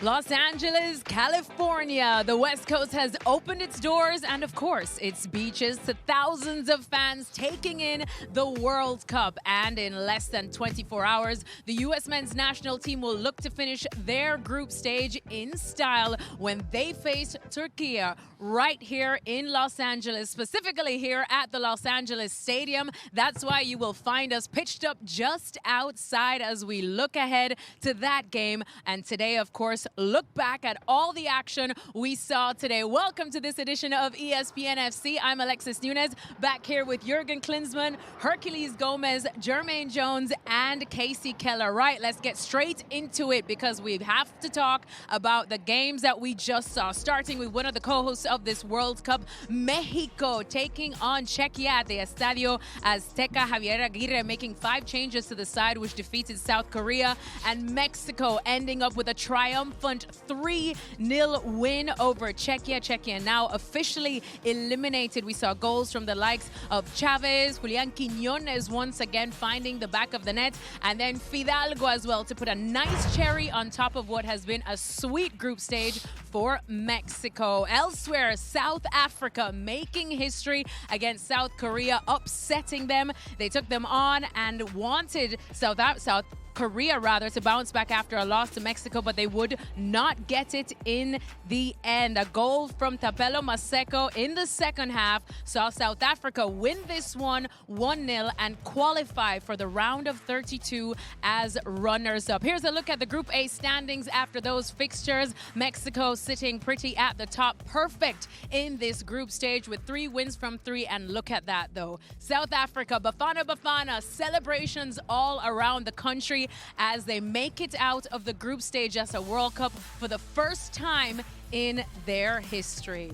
Los Angeles, California. The West Coast has opened its doors and, of course, its beaches to thousands of fans taking in the World Cup. And in less than 24 hours, the U.S. men's national team will look to finish their group stage in style when they face Czechia right here in Los Angeles, specifically here at the Los Angeles Stadium. That's why you will find us pitched up just outside as we look ahead to that game. And today, of course, look back at all the action we saw today. Welcome to this edition of ESPN FC. I'm Alexis Nunes, back here with Jürgen Klinsmann, Herculez Gomez, Jermaine Jones, and Kasey Keller. Right, let's get straight into it because we have to talk about the games that we just saw, starting with one of the co-hosts of this World Cup, Mexico taking on Czechia at the Estadio Azteca. Javier Aguirre making 5 changes to the side, which defeated South Korea, and Mexico ending up with a triumphant 3-0 win over Czechia. Czechia now officially eliminated. We saw goals from the likes of Chavez, Julián Quiñones once again finding the back of the net, and then Fidalgo as well to put a nice cherry on top of what has been a sweet group stage for Mexico. Elsewhere, South Africa making history against South Korea, upsetting them. They took them on and wanted South Korea to bounce back after a loss to Mexico, but they would not get it in the end. A goal from Tapelo Maseko in the second half saw South Africa win this one 1-0 and qualify for the round of 32 as runners-up. Here's a look at the Group A standings after those fixtures. Mexico sitting pretty at the top, perfect in this group stage with 3 wins from 3, and look at that though. South Africa, Bafana, celebrations all around the country as they make it out of the group stage as a World Cup for the first time in their history.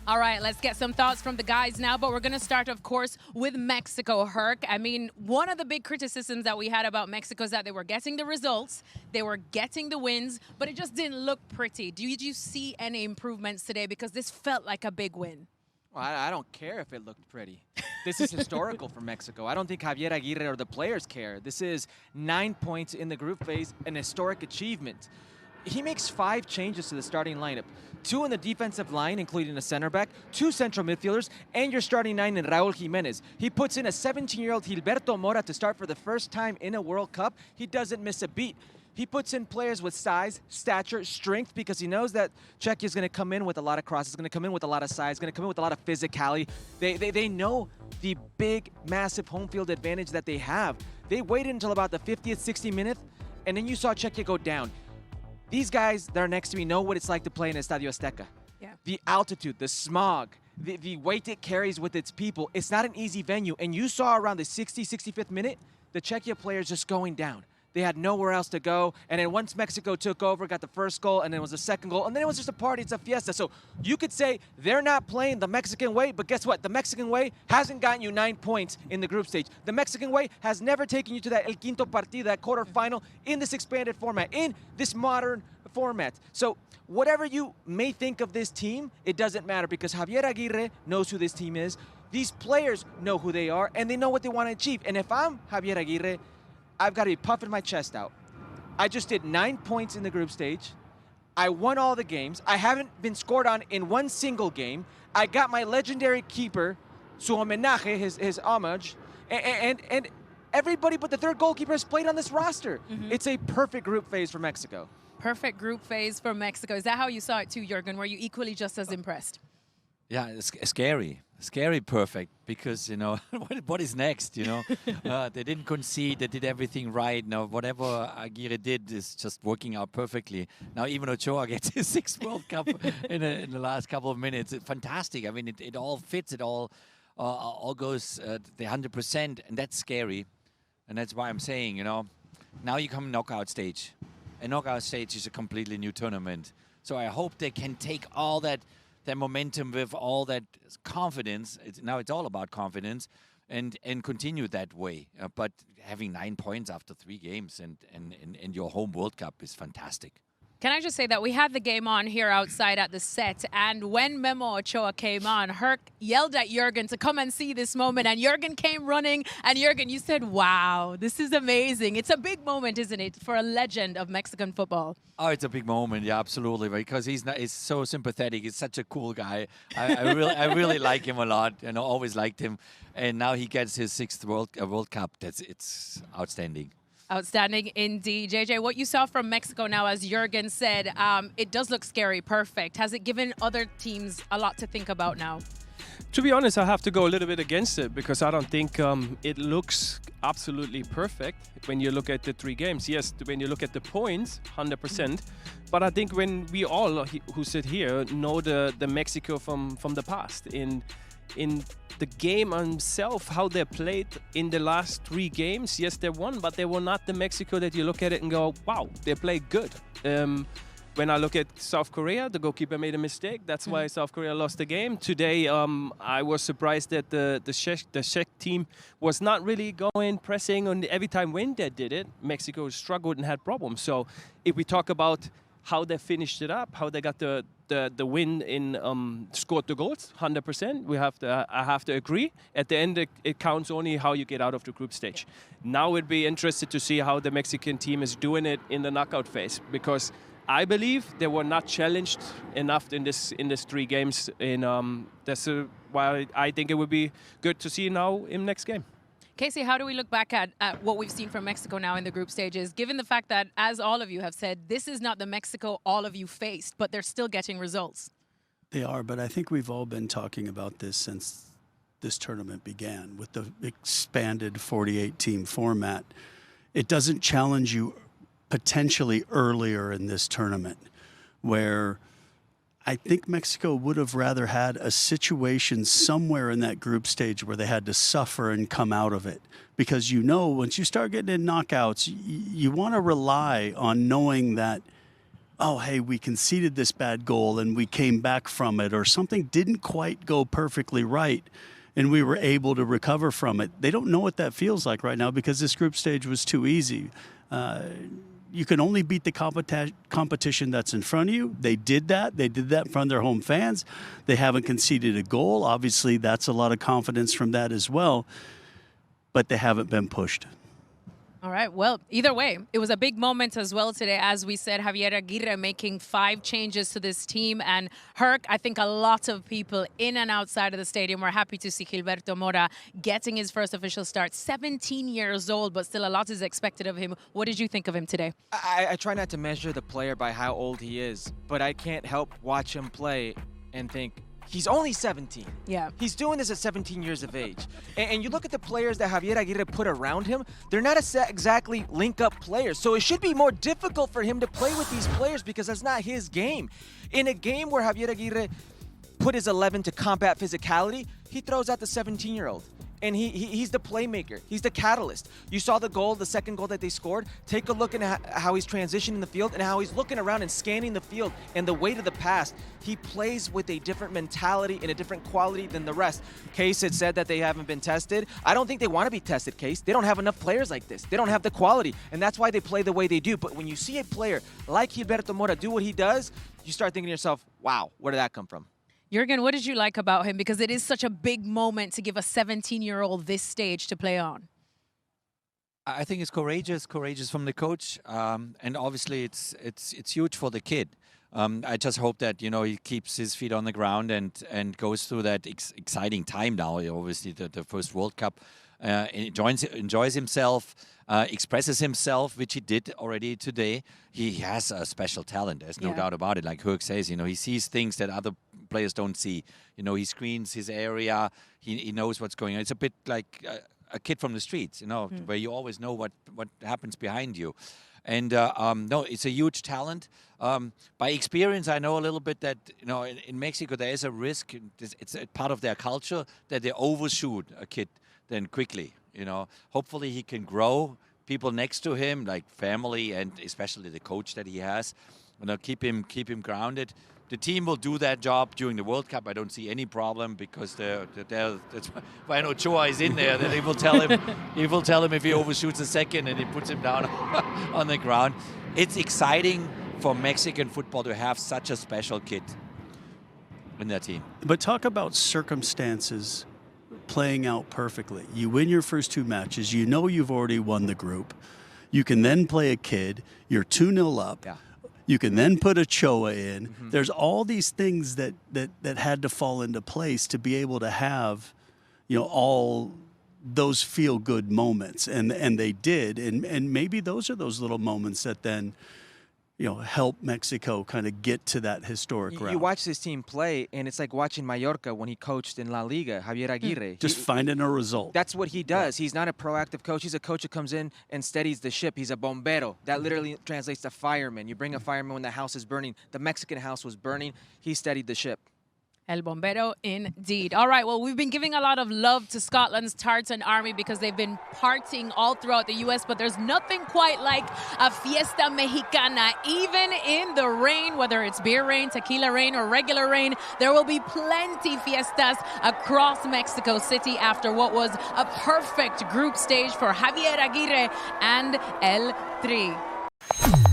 All right, let's get some thoughts from the guys now, but we're going to start, of course, with Mexico. Herc, I mean, one of the big criticisms that we had about Mexico is that they were getting the results, they were getting the wins, but it just didn't look pretty. Did you see any improvements today? Because this felt like a big win. Well, I don't care if it looked pretty. This is historical for Mexico. I don't think Javier Aguirre or the players care. This is 9 points in the group phase, an historic achievement. He makes 5 changes to the starting lineup. 2 in the defensive line, including a center back, 2 central midfielders, and your starting 9 in Raúl Jiménez. He puts in a 17-year-old Gilberto Mora to start for the first time in a World Cup. He doesn't miss a beat. He puts in players with size, stature, strength, because he knows that Czechia is going to come in with a lot of crosses, going to come in with a lot of size, going to come in with a lot of physicality. They know the big, massive home field advantage that they have. They waited until about the 50th, 60th minute, and then you saw Czechia go down. These guys that are next to me know what it's like to play in Estadio Azteca. Yeah. The altitude, the smog, the weight it carries with its people. It's not an easy venue. And you saw around the 65th minute, the Czechia players just going down. They had nowhere else to go. And then once Mexico took over, got the first goal, and then it was the second goal, and then it was just a party. It's a fiesta. So you could say they're not playing the Mexican way, but guess what? The Mexican way hasn't gotten you 9 points in the group stage. The Mexican way has never taken you to that El Quinto Partido, that quarterfinal, in this expanded format, in this modern format. So whatever you may think of this team, it doesn't matter because Javier Aguirre knows who this team is. These players know who they are, and they know what they want to achieve. And if I'm Javier Aguirre, I've got to be puffing my chest out. I just did 9 points in the group stage. I won all the games. I haven't been scored on in one single game. I got my legendary keeper, su homenaje, his homage, and everybody but the third goalkeeper has played on this roster. It's a perfect group phase for Mexico. Perfect group phase for Mexico. Is that how you saw it too, Jürgen? Were you equally just as impressed? Yeah, it's scary perfect, because, you know, what is next, you know? They didn't concede, they did everything right. Now, whatever Aguirre did is just working out perfectly. Now, even Ochoa gets his 6th World Cup in the last couple of minutes. It's fantastic. I mean, it all fits, it all goes the 100%, and that's scary. And that's why I'm saying, you know, now you come knockout stage. A knockout stage is a completely new tournament. So I hope they can take all that momentum with all that confidence. Now it's all about confidence, and continue that way. But having 9 points after 3 games and your home World Cup is fantastic. Can I just say that we had the game on here outside at the set, and when Memo Ochoa came on, Herc yelled at Jürgen to come and see this moment, and Jürgen came running, and Jürgen, you said, wow, this is amazing. It's a big moment, isn't it, for a legend of Mexican football? Oh, it's a big moment, yeah, absolutely, because he's so sympathetic. He's such a cool guy. I really like him a lot, and I always liked him. And now he gets his 6th World Cup. It's outstanding. Outstanding indeed. JJ, what you saw from Mexico now, as Jürgen said, it does look scary, perfect. Has it given other teams a lot to think about now? To be honest, I have to go a little bit against it because I don't think it looks absolutely perfect when you look at the 3 games. Yes, when you look at the points, 100%. But I think when we all who sit here know the Mexico from the past, in the game itself, how they played in the last 3 games, yes, they won, but they were not the Mexico that you look at it and go, wow, they played good. When I look at South Korea, the goalkeeper made a mistake. That's why South Korea lost the game. Today, I was surprised that the Czech team was not really going pressing. And every time when they did it, Mexico struggled and had problems. So if we talk about how they finished it up, how they got the win in scored the goals, 100%. I have to agree. At the end, it counts only how you get out of the group stage. Now we'd be interested to see how the Mexican team is doing it in the knockout phase, because I believe they were not challenged enough in this 3 games. That's why I think it would be good to see now in next game. Kasey, how do we look back at what we've seen from Mexico now in the group stages, given the fact that, as all of you have said, this is not the Mexico all of you faced, but they're still getting results? They are, but I think we've all been talking about this since this tournament began with the expanded 48-team format. It doesn't challenge you potentially earlier in this tournament, where I think Mexico would have rather had a situation somewhere in that group stage where they had to suffer and come out of it. Because once you start getting in knockouts, you want to rely on knowing that, oh, hey, we conceded this bad goal and we came back from it, or something didn't quite go perfectly right and we were able to recover from it. They don't know what that feels like right now because this group stage was too easy. You can only beat the competition that's in front of you. They did that. They did that in front of their home fans. They haven't conceded a goal. Obviously, that's a lot of confidence from that as well. But they haven't been pushed. All right. Well, either way, it was a big moment as well today. As we said, Javier Aguirre making 5 changes to this team. And Herc, I think a lot of people in and outside of the stadium were happy to see Gilberto Mora getting his first official start. 17 years old, but still a lot is expected of him. What did you think of him today? I try not to measure the player by how old he is, but I can't help watch him play and think, he's only 17. Yeah. He's doing this at 17 years of age. And you look at the players that Javier Aguirre put around him, they're not exactly link-up players. So it should be more difficult for him to play with these players because that's not his game. In a game where Javier Aguirre put his 11 to combat physicality, he throws out the 17-year-old. And he's the playmaker. He's the catalyst. You saw the goal, the second goal that they scored. Take a look at how he's transitioning the field and how he's looking around and scanning the field and the weight of the pass. He plays with a different mentality and a different quality than the rest. Case had said that they haven't been tested. I don't think they want to be tested, Case. They don't have enough players like this. They don't have the quality, and that's why they play the way they do. But when you see a player like Gilberto Mora do what he does, you start thinking to yourself, wow, where did that come from? Jürgen, what did you like about him? Because it is such a big moment to give a 17-year-old this stage to play on. I think it's courageous from the coach, and obviously it's huge for the kid. I just hope that he keeps his feet on the ground and goes through that exciting time now. Obviously, the first World Cup, enjoys himself, expresses himself, which he did already today. He has a special talent. There's no doubt about it. Like Herc says, he sees things that other players don't see. He screens his area. He knows what's going on. It's a bit like a kid from the streets, where you always know what happens behind you. And no, it's a huge talent. By experience, I know a little bit that in Mexico there is a risk. It's a part of their culture that they overshoot a kid then quickly. Hopefully he can grow. People next to him, like family and especially the coach that he has, keep him grounded. The team will do that job during the World Cup. I don't see any problem because that's why Ochoa is in there. Then he will tell him. He will tell him if he overshoots a second and he puts him down on the ground. It's exciting for Mexican football to have such a special kid in their team. But talk about circumstances playing out perfectly. You win your first 2 matches. You know you've already won the group. You can then play a kid. You're 2-0 up. Yeah. You can then put Ochoa in. There's all these things that had to fall into place to be able to have, all those feel-good moments, and they did. And maybe those are those little moments that then, help Mexico kind of get to that historic route. You watch this team play, and it's like watching Mallorca when he coached in La Liga, Javier Aguirre. Just finding a result. That's what he does. He's not a proactive coach. He's a coach that comes in and steadies the ship. He's a bombero. That literally translates to fireman. You bring a fireman when the house is burning. The Mexican house was burning. He steadied the ship. El Bombero, indeed. All right, well, we've been giving a lot of love to Scotland's Tartan Army because they've been partying all throughout the U.S., but there's nothing quite like a fiesta mexicana. Even in the rain, whether it's beer rain, tequila rain, or regular rain, there will be plenty fiestas across Mexico City after what was a perfect group stage for Javier Aguirre and El Tri.